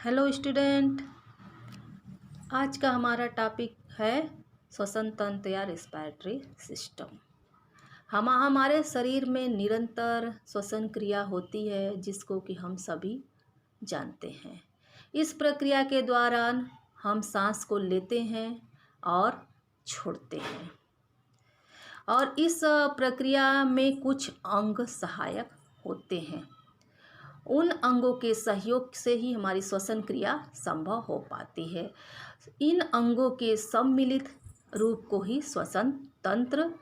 Hello student. आज का हमारा टॉपिक है श्वसन तंत्र या रेस्पिरेटरी सिस्टम। हमारे शरीर में निरंतर श्वसन क्रिया होती है जिसको कि हम सभी जानते हैं। इस प्रक्रिया के दौरान हम सांस को लेते हैं और छोड़ते हैं और इस प्रक्रिया में कुछ अंग सहायक होते हैं। उन अंगों के सहयोग से ही हमारी श्वसन क्रिया संभव हो पाती है। इन अंगों के सम्मिलित रूप को ही श्वसन तंत्र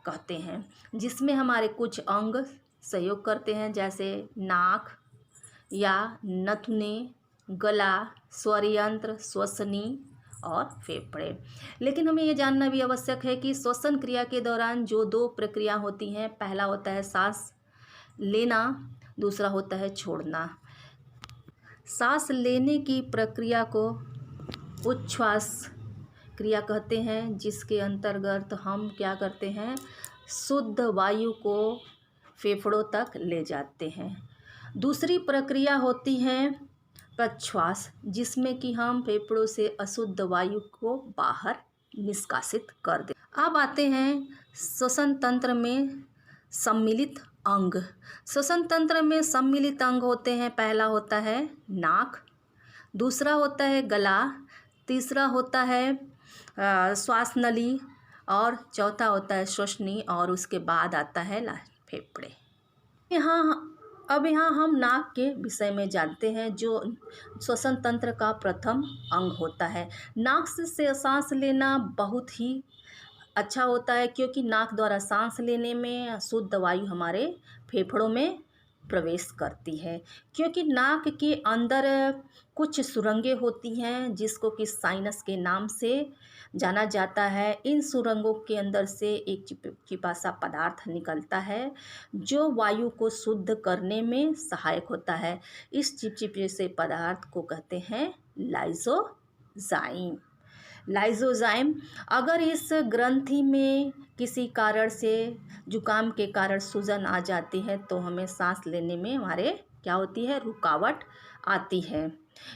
कहते हैं, जिसमें हमारे कुछ अंग सहयोग करते हैं, जैसे नाक या नथुने, गला, स्वरयंत्र, श्वसनी और फेफड़े। लेकिन हमें ये जानना भी आवश्यक है कि श्वसन क्रिया के दौरान जो दो प्रक्रिया होती हैं, पहला होता है सांस लेना, दूसरा होता है छोड़ना। सांस लेने की प्रक्रिया को उच्छ्वास क्रिया कहते हैं, जिसके अंतर्गत हम क्या करते हैं, शुद्ध वायु को फेफड़ों तक ले जाते हैं। दूसरी प्रक्रिया होती है प्रश्वास, जिसमें कि हम फेफड़ों से अशुद्ध वायु को बाहर निष्कासित कर दें। अब आते हैं श्वसन तंत्र में सम्मिलित अंग। श्वसन तंत्र में सम्मिलित अंग होते हैं, पहला होता है नाक, दूसरा होता है गला, तीसरा होता है श्वास नली और चौथा होता है श्वसनी और उसके बाद आता है फेफड़े। यहाँ हम नाक के विषय में जानते हैं, जो श्वसन तंत्र का प्रथम अंग होता है। नाक से सांस लेना बहुत ही अच्छा होता है, क्योंकि नाक द्वारा सांस लेने में शुद्ध वायु हमारे फेफड़ों में प्रवेश करती है। क्योंकि नाक के अंदर कुछ सुरंगें होती हैं जिसको कि साइनस के नाम से जाना जाता है। इन सुरंगों के अंदर से एक चिपचिपा सा पदार्थ निकलता है जो वायु को शुद्ध करने में सहायक होता है। इस चिपचिपे से पदार्थ को कहते हैं लाइसोजाइम। लाइसोजाइम अगर इस ग्रंथि में किसी कारण से जुकाम के कारण सूजन आ जाती है तो हमें सांस लेने में हमारे क्या होती है, रुकावट आती है।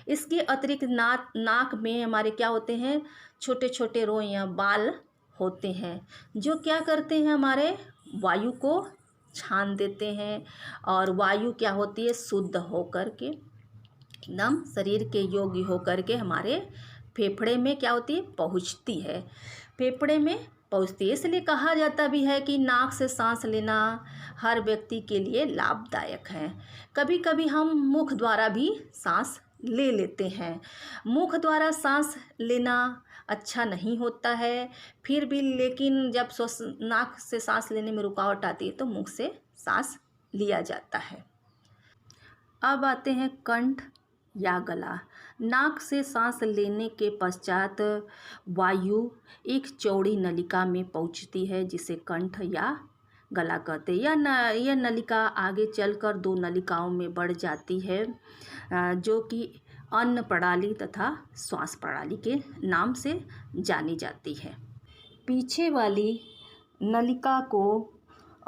इसके अतिरिक्त नाक में हमारे क्या होते हैं, छोटे छोटे रोए या बाल होते हैं, जो क्या करते हैं, हमारे वायु को छान देते हैं और वायु क्या होती है, शुद्ध होकर के एकदम शरीर के योग्य होकर के हमारे फेफड़े में क्या होती है, पहुँचती है। फेफड़े में पहुँचती है। इसलिए कहा जाता भी है कि नाक से सांस लेना हर व्यक्ति के लिए लाभदायक है। कभी कभी हम मुख द्वारा भी सांस ले लेते हैं। मुख द्वारा सांस लेना अच्छा नहीं होता है, फिर भी लेकिन जब नाक से सांस लेने में रुकावट आती है तो मुख से सांस लिया जाता है। अब आते हैं कंठ या गला। नाक से सांस लेने के पश्चात वायु एक चौड़ी नलिका में पहुंचती है, जिसे कंठ या गला कहते हैं। यह नलिका आगे चलकर दो नलिकाओं में बढ़ जाती है, जो कि अन्न प्रणाली तथा श्वास प्रणाली के नाम से जानी जाती है। पीछे वाली नलिका को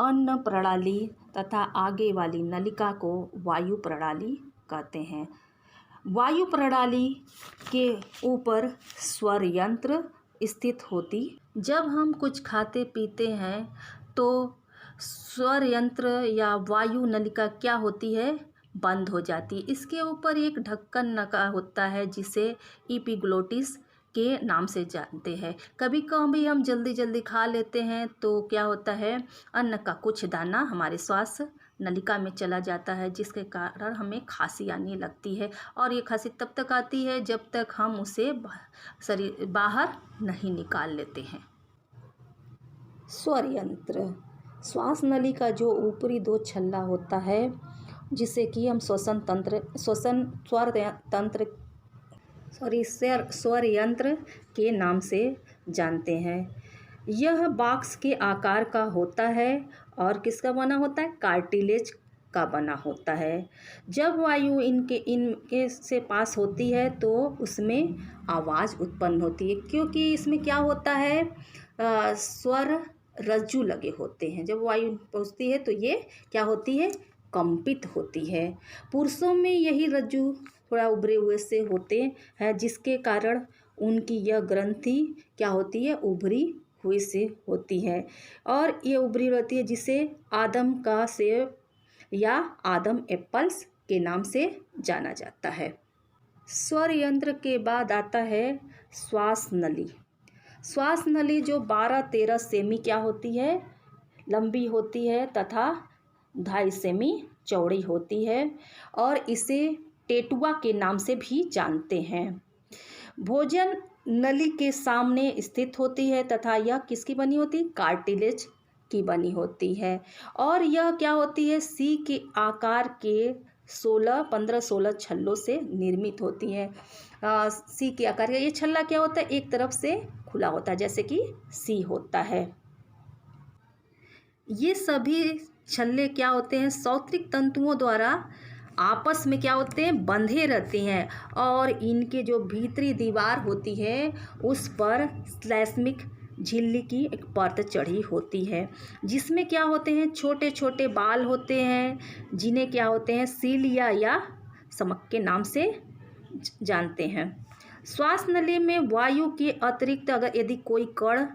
अन्न प्रणाली तथा आगे वाली नलिका को वायु प्रणाली कहते हैं। वायु प्रणाली के ऊपर स्वर यंत्र स्थित होती। जब हम कुछ खाते पीते हैं तो स्वर यंत्र या वायु नलिका क्या होती है, बंद हो जाती है। इसके ऊपर एक ढक्कन लगा होता है जिसे इपिग्लोटिस के नाम से जानते हैं। कभी कभी हम जल्दी जल्दी खा लेते हैं तो क्या होता है, अन्न का कुछ दाना हमारे श्वास नलिका में चला जाता है, जिसके कारण हमें खांसी आने लगती है। और ये खांसी तब तक आती है जब तक हम उसे शरीर बाहर नहीं निकाल लेते हैं। स्वर यंत्र, श्वास नली का जो ऊपरी दो छल्ला होता है, जिसे कि हम स्वर यंत्र के नाम से जानते हैं। यह बॉक्स के आकार का होता है और किसका बना होता है, कार्टिलेज का बना होता है। जब वायु इनके से पास होती है तो उसमें आवाज़ उत्पन्न होती है, क्योंकि इसमें क्या होता है, स्वर रज्जु लगे होते हैं। जब वायु पहुंचती है तो ये क्या होती है, कंपित होती है। पुरुषों में यही रज्जु थोड़ा उभरे हुए से होते हैं, जिसके कारण उनकी यह ग्रंथि क्या होती है, उभरी हुई से होती है और ये उभरी रहती है, जिसे आदम का सेब या आदम एप्पल्स के नाम से जाना जाता है। स्वर यंत्र के बाद आता है श्वास नली। श्वास नली जो 12-13 सेमी क्या होती है, लंबी होती है तथा 2.5 सेमी चौड़ी होती है और इसे टेटुआ के नाम से भी जानते हैं। भोजन नली के सामने स्थित होती है तथा यह किसकी बनी होती है, कार्टिलेज की बनी होती है और यह क्या होती है, सी के आकार के 15-16 छल्लों से निर्मित होती है। सी के आकार का ये छल्ला क्या होता है, एक तरफ से खुला होता है, जैसे कि सी होता है। ये सभी छल्ले क्या होते हैं, सौत्रिक तंतुओं द्वारा आपस में क्या होते हैं, बंधे रहते हैं और इनके जो भीतरी दीवार होती है उस पर श्लैष्मिक झिल्ली की एक परत चढ़ी होती है, जिसमें क्या होते हैं, छोटे छोटे बाल होते हैं, जिन्हें क्या होते हैं, सीलिया या समक के नाम से जानते हैं। श्वास नली में वायु के अतिरिक्त अगर यदि कोई कण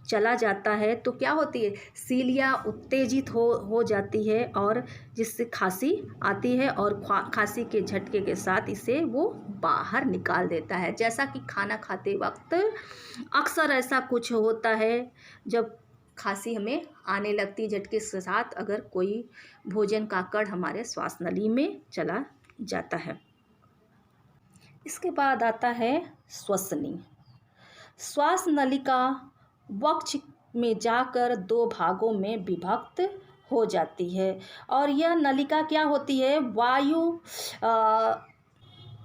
चला जाता है तो क्या होती है, सीलिया उत्तेजित हो जाती है और जिससे खांसी आती है और खांसी के झटके के साथ इसे वो बाहर निकाल देता है। जैसा कि खाना खाते वक्त अक्सर ऐसा कुछ होता है, जब खांसी हमें आने लगती है झटके के साथ, अगर कोई भोजन का कण हमारे श्वास नली में चला जाता है। इसके बाद आता है श्वसनी। श्वास नलिका वक्ष में जाकर 2 भागों में विभक्त हो जाती है और यह नलिका क्या होती है, वायु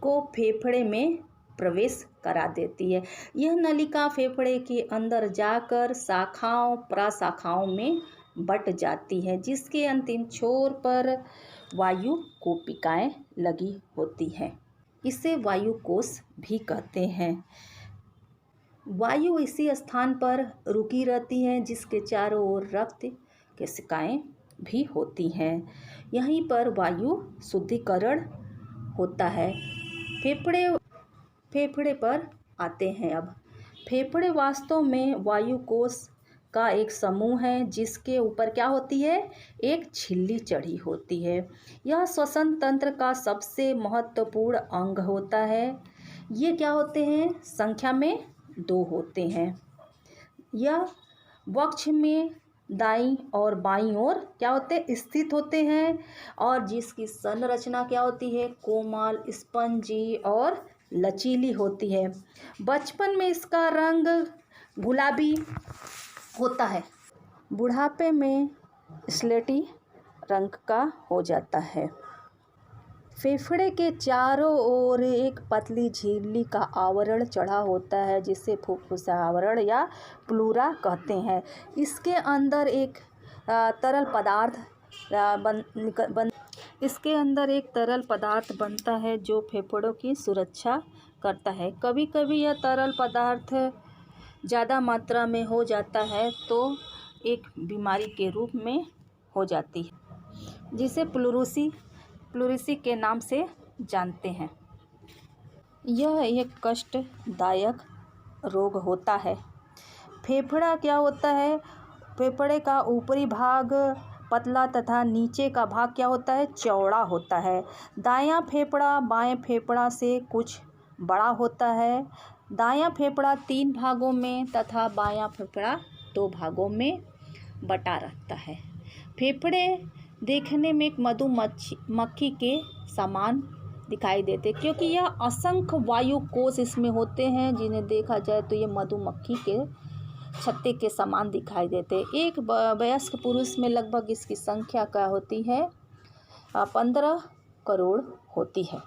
को फेफड़े में प्रवेश करा देती है। यह नलिका फेफड़े के अंदर जाकर शाखाओं प्रशाखाओं में बट जाती है, जिसके अंतिम छोर पर वायु कोशिकाएं लगी होती हैं। इसे वायु कोश भी कहते हैं। वायु इसी स्थान पर रुकी रहती है, जिसके चारों ओर रक्त कोशिकाएं भी होती हैं। यहीं पर वायु शुद्धिकरण होता है। फेफड़े पर आते हैं। अब फेफड़े वास्तव में वायु कोश का एक समूह है, जिसके ऊपर क्या होती है, एक झिल्ली चढ़ी होती है। यह श्वसन तंत्र का सबसे महत्वपूर्ण अंग होता है। ये क्या होते हैं, संख्या में 2 होते हैं। यह वक्ष में दाईं और बाईं ओर क्या होते हैं, स्थित होते हैं और जिसकी संरचना क्या होती है, कोमल, स्पंजी और लचीली होती है। बचपन में इसका रंग गुलाबी होता है, बुढ़ापे में स्लेटी रंग का हो जाता है। फेफड़े के चारों ओर एक पतली झिल्ली का आवरण चढ़ा होता है, जिसे फुफ्फुसा आवरण या प्लूरा कहते हैं। इसके अंदर एक तरल पदार्थ बनता है जो फेफड़ों की सुरक्षा करता है। कभी कभी यह तरल पदार्थ ज़्यादा मात्रा में हो जाता है तो एक बीमारी के रूप में हो जाती है, जिसे प्लूरिसी के नाम से जानते हैं। यह एक कष्टदायक रोग होता है। फेफड़ा क्या होता है, फेफड़े का ऊपरी भाग पतला तथा नीचे का भाग क्या होता है, चौड़ा होता है। दायां फेफड़ा बाएं फेफड़ा से कुछ बड़ा होता है। दायां फेफड़ा 3 भागों में तथा बायां फेफड़ा 2 भागों में बटा रहता है। फेफड़े देखने में एक मधुमक्खी के समान दिखाई देते, क्योंकि यह असंख्य वायु कोश इसमें होते हैं, जिन्हें देखा जाए तो ये मधुमक्खी के छत्ते के समान दिखाई देते। एक वयस्क पुरुष में लगभग इसकी संख्या क्या होती है, 15 करोड़ होती है।